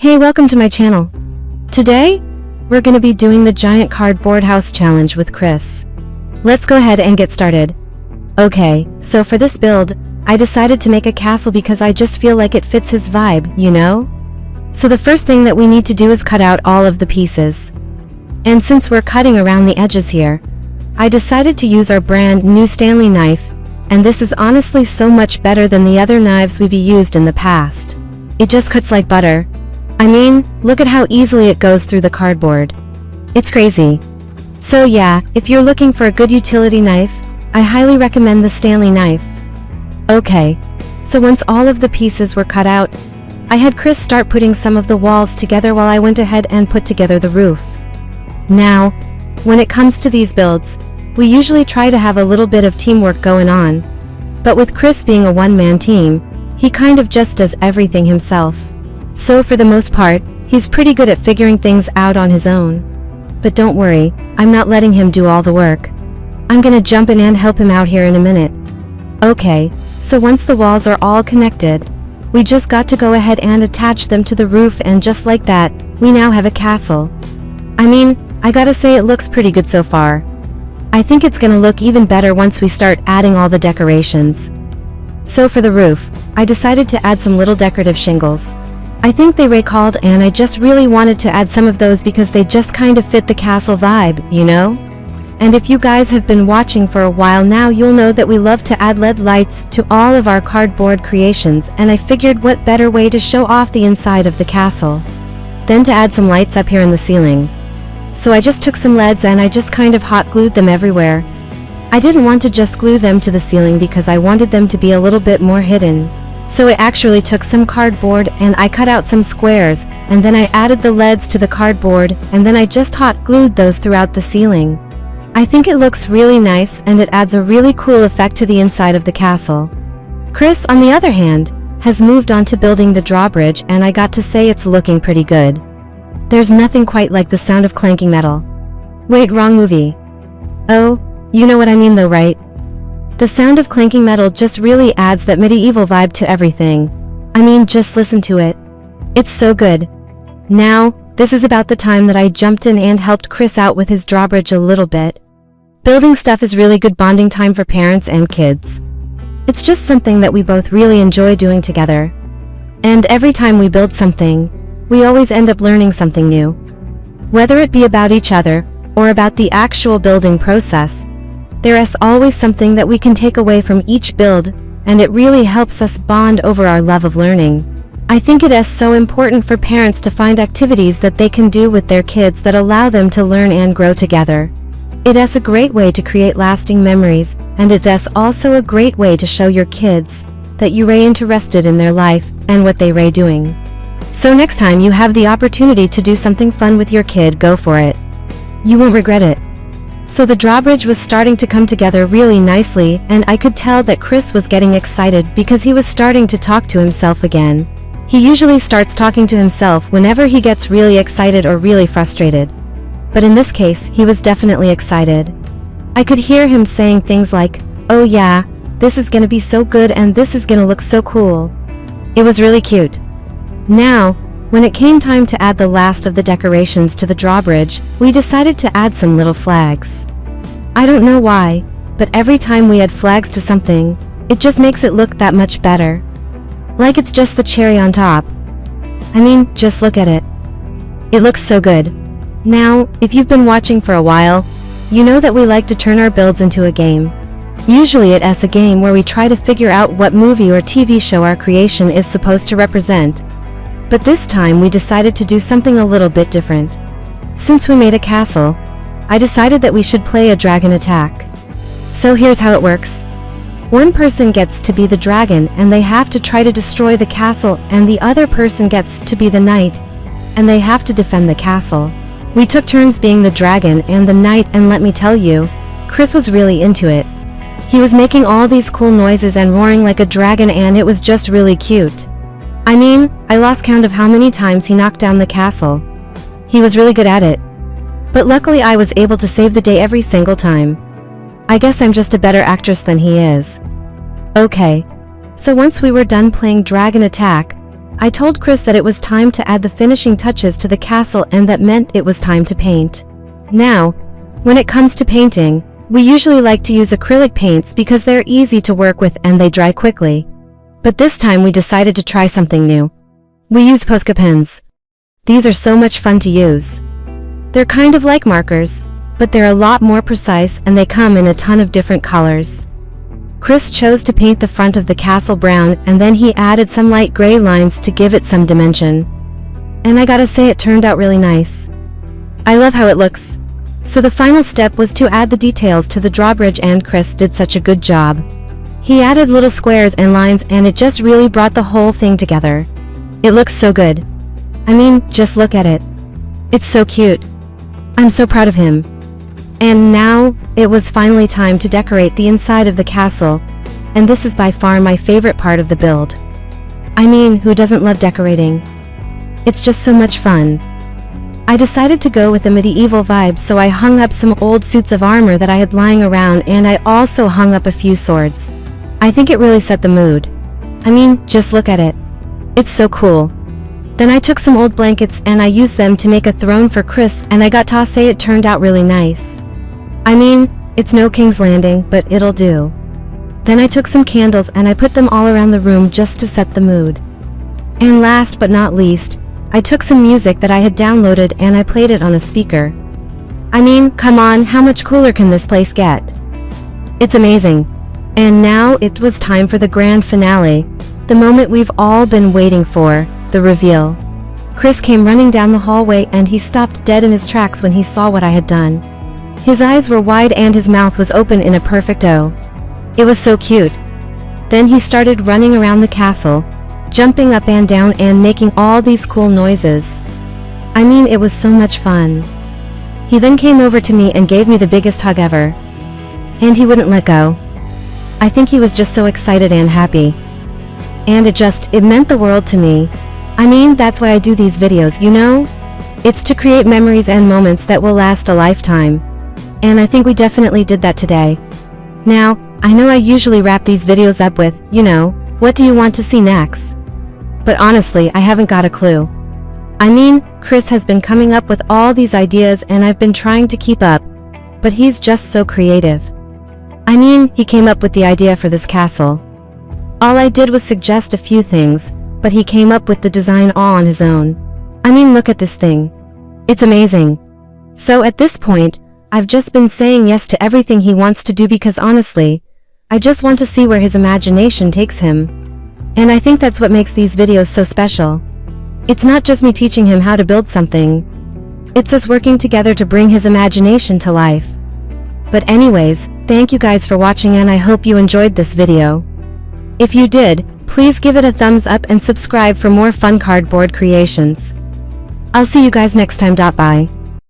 Hey, welcome to my channel. Today, we're gonna be doing the giant cardboard house challenge with Chris. Let's go ahead and get started. Okay, so for this build, I decided to make a castle because I just feel like it fits his vibe, you know? So the first thing that we need to do is cut out all of the pieces. And since we're cutting around the edges here, I decided to use our brand new Stanley knife, and this is honestly so much better than the other knives we've used in the past. It just cuts like butter. I mean, look at how easily it goes through the cardboard. It's crazy. So yeah, if you're looking for a good utility knife, I highly recommend the Stanley knife. Okay, so once all of the pieces were cut out, I had Chris start putting some of the walls together while I went ahead and put together the roof. Now, when it comes to these builds, we usually try to have a little bit of teamwork going on. But with Chris being a one-man team, he kind of just does everything himself. So for the most part, he's pretty good at figuring things out on his own. But don't worry, I'm not letting him do all the work. I'm gonna jump in and help him out here in a minute. Okay, so once the walls are all connected, we just got to go ahead and attach them to the roof, and just like that, we now have a castle. I mean, I gotta say it looks pretty good so far. I think it's gonna look even better once we start adding all the decorations. So for the roof, I decided to add some little decorative shingles. I think they recalled, and I just really wanted to add some of those because they just kind of fit the castle vibe, you know? And if you guys have been watching for a while now, you'll know that we love to add LED lights to all of our cardboard creations, and I figured what better way to show off the inside of the castle than to add some lights up here in the ceiling. So I just took some LEDs and I just kind of hot glued them everywhere. I didn't want to just glue them to the ceiling because I wanted them to be a little bit more hidden. So I actually took some cardboard and I cut out some squares, and then I added the LEDs to the cardboard, and then I just hot glued those throughout the ceiling. I think it looks really nice and it adds a really cool effect to the inside of the castle. Chris, on the other hand, has moved on to building the drawbridge, and I got to say it's looking pretty good. There's nothing quite like the sound of clanking metal. Wait, wrong movie. Oh, you know what I mean though, right? The sound of clanking metal just really adds that medieval vibe to everything. I mean, just listen to it. It's so good. Now, this is about the time that I jumped in and helped Chris out with his drawbridge a little bit. Building stuff is really good bonding time for parents and kids. It's just something that we both really enjoy doing together. And every time we build something, we always end up learning something new. Whether it be about each other, or about the actual building process, there is always something that we can take away from each build, and it really helps us bond over our love of learning. I think it is so important for parents to find activities that they can do with their kids that allow them to learn and grow together. It is a great way to create lasting memories, and it is also a great way to show your kids that you are interested in their life and what they are doing. So next time you have the opportunity to do something fun with your kid, go for it. You won't regret it. So the drawbridge was starting to come together really nicely, and I could tell that Chris was getting excited because he was starting to talk to himself again. He usually starts talking to himself whenever he gets really excited or really frustrated. But in this case, he was definitely excited. I could hear him saying things like, "Oh yeah, this is gonna be so good and this is gonna look so cool." It was really cute. Now, when it came time to add the last of the decorations to the drawbridge, we decided to add some little flags. I don't know why, but every time we add flags to something, it just makes it look that much better. Like it's just the cherry on top. I mean, just look at it. It looks so good. Now, if you've been watching for a while, you know that we like to turn our builds into a game. Usually it is a game where we try to figure out what movie or TV show our creation is supposed to represent. But this time we decided to do something a little bit different. Since we made a castle, I decided that we should play a dragon attack. So here's how it works. One person gets to be the dragon and they have to try to destroy the castle, and the other person gets to be the knight and they have to defend the castle. We took turns being the dragon and the knight, and let me tell you, Chris was really into it. He was making all these cool noises and roaring like a dragon, and it was just really cute. I mean, I lost count of how many times he knocked down the castle. He was really good at it. But luckily I was able to save the day every single time. I guess I'm just a better actress than he is. Okay, so once we were done playing Dragon Attack, I told Chris that it was time to add the finishing touches to the castle, and that meant it was time to paint. Now, when it comes to painting, we usually like to use acrylic paints because they're easy to work with and they dry quickly. But this time we decided to try something new. We used Posca pens. These are so much fun to use. They're kind of like markers, but they're a lot more precise and they come in a ton of different colors. Chris chose to paint the front of the castle brown, and then he added some light gray lines to give it some dimension. And I gotta say, it turned out really nice. I love how it looks. So the final step was to add the details to the drawbridge, and Chris did such a good job. He added little squares and lines, and it just really brought the whole thing together. It looks so good. I mean, just look at it. It's so cute. I'm so proud of him. And now, it was finally time to decorate the inside of the castle, and this is by far my favorite part of the build. I mean, who doesn't love decorating? It's just so much fun. I decided to go with the medieval vibe, so I hung up some old suits of armor that I had lying around, and I also hung up a few swords. I think it really set the mood. I mean, just look at it. It's so cool. Then I took some old blankets and I used them to make a throne for Chris, and I got to say it turned out really nice. I mean, it's no King's Landing, but it'll do. Then I took some candles and I put them all around the room just to set the mood. And last but not least, I took some music that I had downloaded and I played it on a speaker. I mean, come on, how much cooler can this place get? It's amazing. And now it was time for the grand finale, the moment we've all been waiting for, the reveal. Chris came running down the hallway and he stopped dead in his tracks when he saw what I had done. His eyes were wide and his mouth was open in a perfect O. It was so cute. Then he started running around the castle, jumping up and down and making all these cool noises. I mean, it was so much fun. He then came over to me and gave me the biggest hug ever. And he wouldn't let go. I think he was just so excited and happy. And it meant the world to me. I mean, that's why I do these videos, you know? It's to create memories and moments that will last a lifetime. And I think we definitely did that today. Now, I know I usually wrap these videos up with, you know, what do you want to see next? But honestly, I haven't got a clue. I mean, Chris has been coming up with all these ideas and I've been trying to keep up, but he's just so creative. I mean, he came up with the idea for this castle. All I did was suggest a few things, but he came up with the design all on his own. I mean, look at this thing. It's amazing. So at this point, I've just been saying yes to everything he wants to do because honestly, I just want to see where his imagination takes him. And I think that's what makes these videos so special. It's not just me teaching him how to build something. It's us working together to bring his imagination to life. But anyways, thank you guys for watching and I hope you enjoyed this video. If you did, please give it a thumbs up and subscribe for more fun cardboard creations. I'll see you guys next time. Bye.